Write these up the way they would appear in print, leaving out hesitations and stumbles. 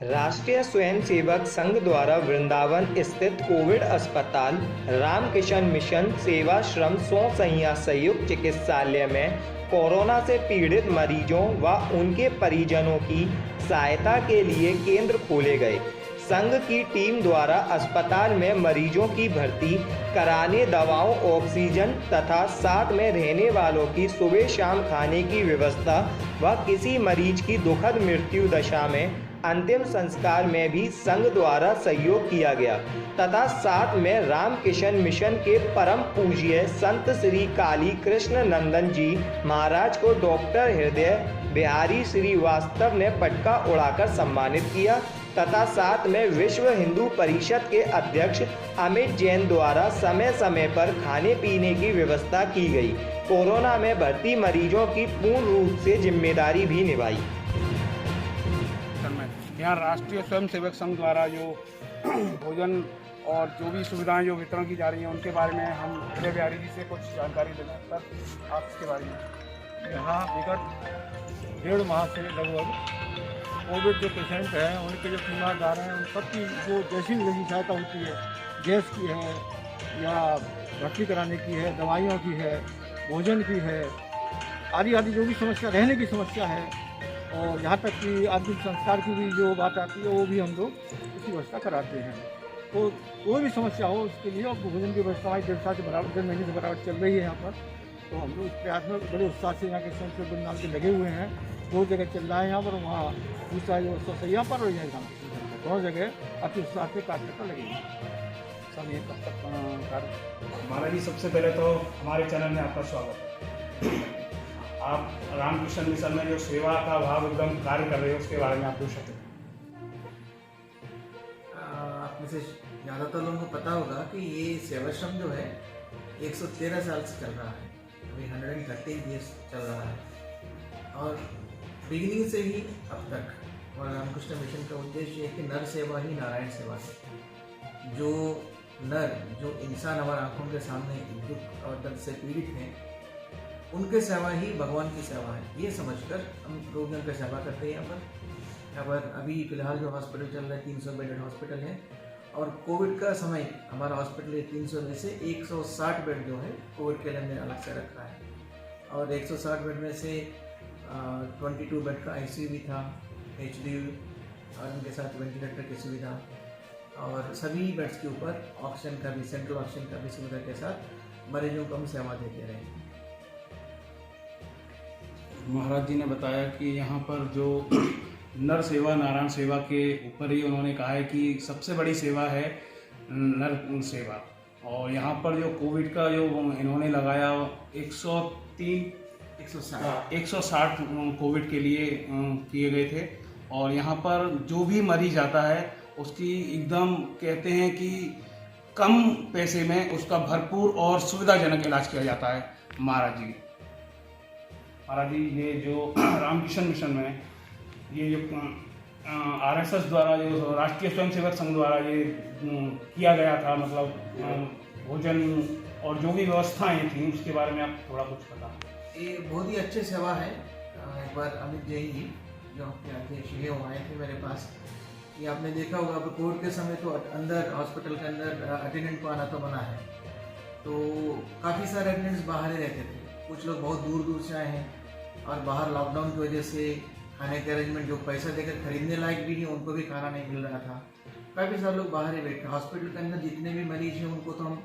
राष्ट्रीय स्वयंसेवक संघ द्वारा वृंदावन स्थित कोविड अस्पताल रामकिशन मिशन सेवाश्रम सोसैया संयुक्त चिकित्सालय में कोरोना से पीड़ित मरीजों व उनके परिजनों की सहायता के लिए केंद्र खोले गए। संघ की टीम द्वारा अस्पताल में मरीजों की भर्ती कराने, दवाओं, ऑक्सीजन तथा साथ में रहने वालों की सुबह शाम खाने की व्यवस्था व किसी मरीज की दुखद मृत्यु दशा में अंतिम संस्कार में भी संघ द्वारा सहयोग किया गया तथा साथ में रामकिशन मिशन के परम पूज्य संत श्री काली कृष्ण नंदन जी महाराज को डॉक्टर हृदय बिहारी श्रीवास्तव ने पटका उड़ाकर सम्मानित किया तथा साथ में विश्व हिंदू परिषद के अध्यक्ष अमित जैन द्वारा समय समय पर खाने पीने की व्यवस्था की गई। कोरोना में भर्ती मरीजों की पूर्ण रूप से जिम्मेदारी भी निभाई। यहाँ राष्ट्रीय स्वयंसेवक संघ द्वारा जो भोजन और जो भी सुविधाएं जो वितरण की जा रही हैं उनके बारे में हम हृदय बिहारी जी से कुछ जानकारी लेना सर, आप इसके बारे में। यहाँ विगत 1.5 माह से लगभग कोविड जो पेशेंट हैं उनके जो तीमारदार हैं उन सबकी जो जैसी सहायता होती है, गैस की है या भर्ती कराने की है, दवाइयों की है, भोजन की है, आदि जो भी समस्या, रहने की समस्या है और यहाँ तक कि अंतिम संस्कार की भी जो बात आती है वो भी हम लोग उसकी व्यवस्था कराते हैं। तो कोई भी समस्या हो उसके लिए अब भोजन की व्यवस्था हमारी 1.5 महीने से बराबर चल रही है यहाँ पर। तो हम लोग इस प्रयास में बड़े उत्साह से यहाँ के स्वयंसेवक बंदाल के लगे हुए हैं। 2 जगह चल रहा है यहाँ पर, वहाँ दूसरा जो सोसैया पर और यहाँ दोनों जगह अति उत्साह से कार्यकर्ता लगे हैं। सब ये कब तक कार्य। महाराज जी, सबसे पहले तो हमारे चैनल में आपका स्वागत है। आप रामकिशन मिशन में जो सेवा का भाव एकदम कार्य कर रहे हो उसके बारे में आप 2 शब्द। आप में से ज़्यादातर लोगों को पता होगा कि ये सेवाश्रम जो है 113 साल से चल रहा है, अभी 130 ईयर्स चल रहा है और बिगिनिंग से ही अब तक। और रामकृष्ण मिशन का उद्देश्य है कि नर सेवा ही नारायण सेवा है। जो नर, जो इंसान हमारे आंखों के सामने दुख और दर्द से पीड़ित हैं, उनके सेवा ही भगवान की सेवा है, ये समझकर हम रोगियों की सेवा करते हैं। यहाँ पर अभी फ़िलहाल जो हॉस्पिटल चल रहा है 300 बेडेड हॉस्पिटल है और कोविड का समय हमारा हॉस्पिटल 300 में से 160 बेड जो है कोविड के लिए हमने अलग से रखा है और 160 बेड में से 22 बेड का ICU भी था, HDU और उनके साथ वेंटिलेटर की सुविधा और सभी बेड्स के ऊपर ऑक्सीजन का भी, सेंट्रल ऑक्सीजन का भी सुविधा के साथ मरीजों को हम सेवा देते रहे। महाराज जी ने बताया कि यहाँ पर जो नर सेवा नारायण सेवा के ऊपर ही उन्होंने कहा है कि सबसे बड़ी सेवा है नर सेवा। और यहाँ पर जो कोविड का जो इन्होंने लगाया 160 कोविड के लिए किए गए थे और यहाँ पर जो भी मरीज आता है उसकी एकदम कहते हैं कि कम पैसे में उसका भरपूर और सुविधाजनक इलाज किया जाता है। महाराज जी ये जो रामकिशन मिशन में ये जो RSS द्वारा जो राष्ट्रीय स्वयंसेवक संघ द्वारा ये किया गया था, मतलब भोजन और जो भी व्यवस्थाएं थी उसके बारे में आप थोड़ा कुछ बताएं। ये बहुत ही अच्छी सेवा है। एक बार अमित जैन जी जो आपके अध्यक्ष है वो आए थे मेरे पास। ये आपने देखा होगा, अब कोविड के समय तो अंदर हॉस्पिटल के अंदर अटेंडेंट को आना तो मना है, तो काफ़ी सारे अटेंडेंट्स बाहर ही रहते थे। कुछ लोग बहुत दूर दूर से आए हैं और बाहर लॉकडाउन की वजह से खाने के अरेंजमेंट जो पैसा देकर खरीदने लायक भी नहीं, उनको भी खाना नहीं मिल रहा था। काफ़ी सारे लोग बाहर ही बैठे। हॉस्पिटल के अंदर जितने भी मरीज हैं उनको तो हम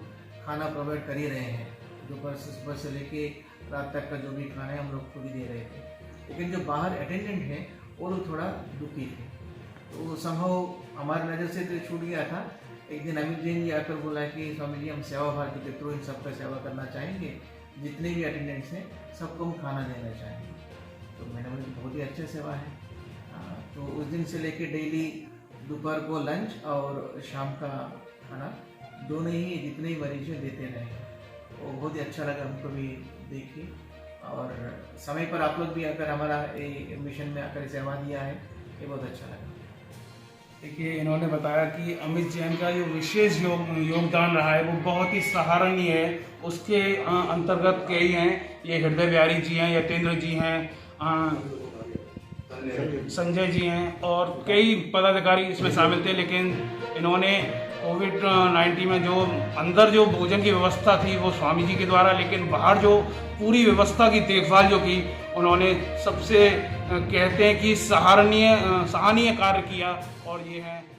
खाना प्रोवाइड कर ही रहे हैं, दोपहर से सुबह से लेके रात तक का जो भी खाना है हम लोग को भी दे रहे थे। लेकिन जो बाहर अटेंडेंट हैं वो लोग थोड़ा दुखी थे, तो संभव हमारी नज़र से तो छूट गया था। एक दिन अमित जैन जी आकर बोला कि स्वामी जी हम सेवा भारती के थ्रू इन सबका सेवा करना चाहेंगे, जितने भी अटेंडेंट्स हैं सबको हम खाना देना चाहेंगे। तो मैंने बोला बहुत ही अच्छी सेवा है। तो उस दिन से लेके डेली दोपहर को लंच और शाम का खाना दोनों ही जितने ही मरीज हैं देते रहे। वो बहुत ही अच्छा लगा हमको भी देख के और समय पर आप लोग भी आकर हमारा मिशन में आकर सेवा दिया है, ये बहुत अच्छा लगा। देखिए, इन्होंने बताया कि अमित जैन का जो विशेष योगदान रहा है वो बहुत ही सराहनीय है। उसके अंतर्गत कई हैं, ये हृदय बिहारी जी हैं, यतेंद्र जी हैं, संजय जी हैं और कई पदाधिकारी इसमें शामिल थे, लेकिन इन्होंने कोविड-19 में जो अंदर जो भोजन की व्यवस्था थी वो स्वामी जी के द्वारा, लेकिन बाहर जो पूरी व्यवस्था की देखभाल जो की उन्होंने सबसे कहते हैं कि सराहनीय कार्य किया। और ये है